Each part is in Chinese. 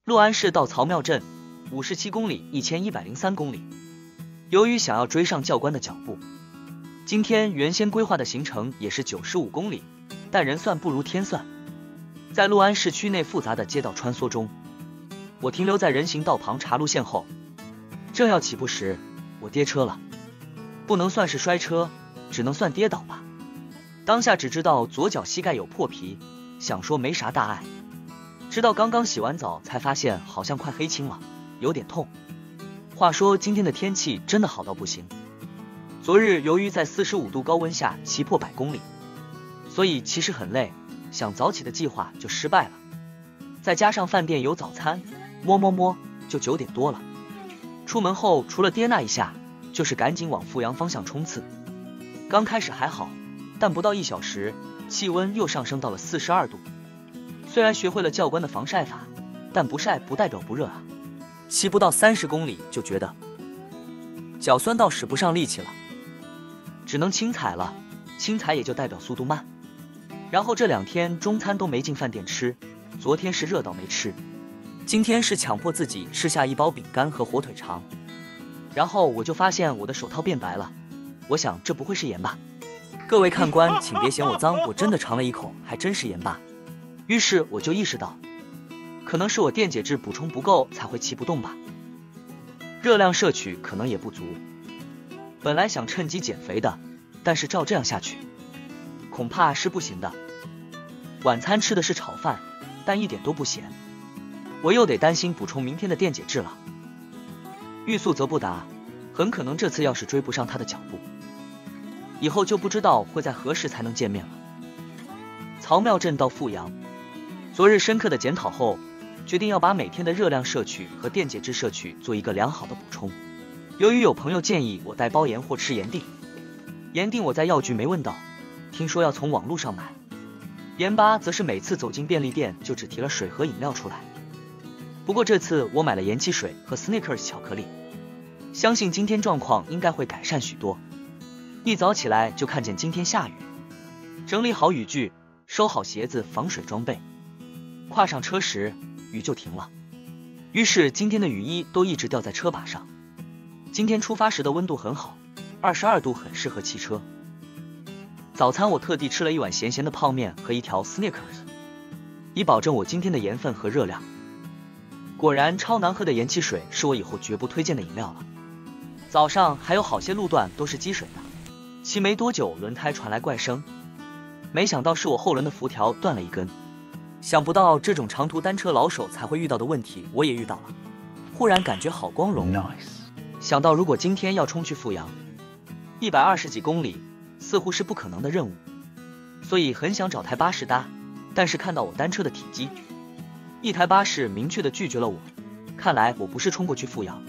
六安市到曹庙镇57公里，1103公里。由于想要追上教官的脚步，今天原先规划的行程也是95公里，但人算不如天算。在六安市区内复杂的街道穿梭中，我停留在人行道旁查路线后，正要起步时，我跌车了。不能算是摔车，只能算跌倒吧。当下只知道左脚膝盖有破皮，想说没啥大碍，直到刚刚洗完澡才发现好像快黑青了，有点痛。话说今天的天气真的好到不行，昨日由于在45度高温下骑破100公里，所以其实很累，想早起的计划就失败了。再加上饭店有早餐，摸就9点多了。出门后除了跌那一下，就是赶紧往阜阳方向冲刺。刚开始还好，但不到1小时，气温又上升到了42度。虽然学会了教官的防晒法，但不晒不代表不热啊。骑不到30公里就觉得脚酸到使不上力气了，只能轻踩了。轻踩也就代表速度慢。然后这2天中餐都没进饭店吃，昨天是热到没吃，今天是强迫自己吃下1包饼干和火腿肠。然后我就发现我的手套变白了，我想这不会是盐吧？各位看官请别嫌我脏，我真的尝了一口，还真是盐巴。于是我就意识到，可能是我电解质补充不够才会骑不动吧，热量摄取可能也不足。本来想趁机减肥的，但是照这样下去恐怕是不行的。晚餐吃的是炒饭，但一点都不咸，我又得担心补充明天的电解质了。欲速则不达，很可能这次要是追不上他的脚步，以后就不知道会在何时才能见面了。曹庙镇到阜阳，昨日深刻的检讨后，决定要把每天的热量摄取和电解质摄取做一个良好的补充。由于有朋友建议我带包盐或吃盐锭，盐锭我在药局没问到，听说要从网络上买。盐巴则是每次走进便利店就只提了水和饮料出来。不过这次我买了盐汽水和 Snickers 巧克力，相信今天状况应该会改善许多。一早起来就看见今天下雨，整理好雨具，收好鞋子防水装备，跨上车时雨就停了，于是今天的雨衣都一直吊在车把上。今天出发时的温度很好，22度，很适合骑车。早餐我特地吃了一碗咸咸的泡面和一条 Snickers， 以保证我今天的盐分和热量。果然超难喝的盐汽水是我以后绝不推荐的饮料了。早上还有好些路段都是积水的，骑没多久轮胎传来怪声，没想到是我后轮的辐条断了一根。想不到这种长途单车老手才会遇到的问题我也遇到了，忽然感觉好光荣。想到如果今天要冲去阜阳120几公里，似乎是不可能的任务，所以很想找台巴士搭，但是看到我单车的体积，一台巴士明确的拒绝了我。看来我不是冲过去阜阳，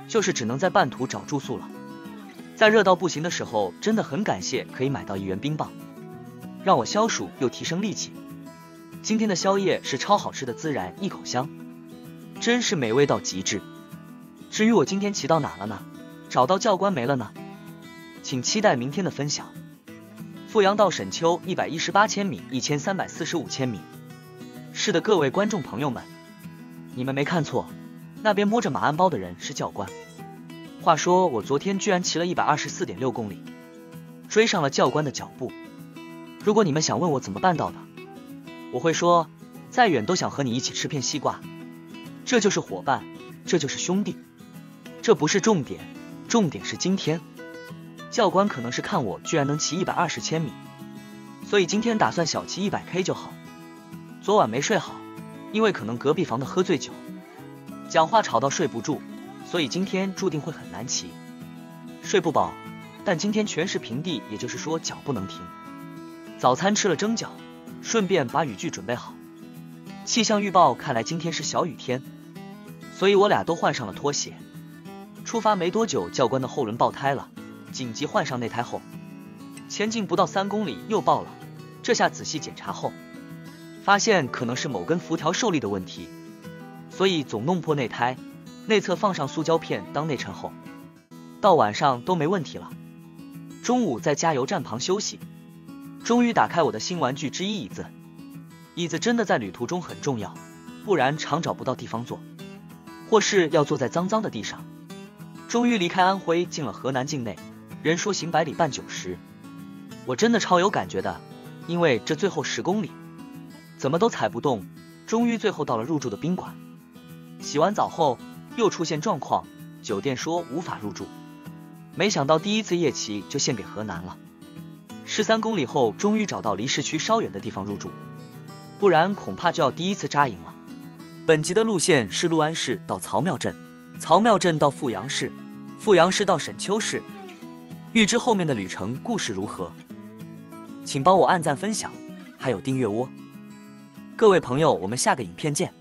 就是只能在半途找住宿了。在热到不行的时候，真的很感谢可以买到1元冰棒，让我消暑又提升力气。今天的宵夜是超好吃的孜然一口香，真是美味到极致。至于我今天骑到哪了呢？找到教官没了呢？请期待明天的分享。阜阳到沈丘118千米，1345千米。是的，各位观众朋友们，你们没看错，那边摸着马鞍包的人是教官。话说我昨天居然骑了124.6公里，追上了教官的脚步。如果你们想问我怎么办到的，我会说，再远都想和你一起吃片西瓜。这就是伙伴，这就是兄弟。这不是重点，重点是今天教官可能是看我居然能骑120千米，所以今天打算小骑100K 就好。昨晚没睡好，因为可能隔壁房的喝醉酒，讲话吵到睡不住，所以今天注定会很难骑。睡不饱，但今天全是平地，也就是说脚不能停。早餐吃了蒸饺，顺便把雨具准备好。气象预报看来今天是小雨天，所以我俩都换上了拖鞋。出发没多久，教官的后轮爆胎了，紧急换上内胎后，前进不到3公里又爆了。这下仔细检查后，发现可能是某根辐条受力的问题，所以总弄破内胎，内侧放上塑胶片当内衬后，到晚上都没问题了。中午在加油站旁休息，终于打开我的新玩具之一椅子。椅子真的在旅途中很重要，不然常找不到地方坐，或是要坐在脏脏的地上。终于离开安徽，进了河南境内。人说行百里半九十，我真的超有感觉的，因为这最后10公里怎么都踩不动。终于最后到了入住的宾馆，洗完澡后又出现状况，酒店说无法入住。没想到第一次夜骑就献给河南了。13公里后终于找到离市区稍远的地方入住，不然恐怕就要第一次扎营了。本集的路线是六安市到曹庙镇，曹庙镇到富阳市，富阳市到沈丘市。欲知后面的旅程故事如何，请帮我按赞分享，还有订阅哦。各位朋友，我们下个影片见。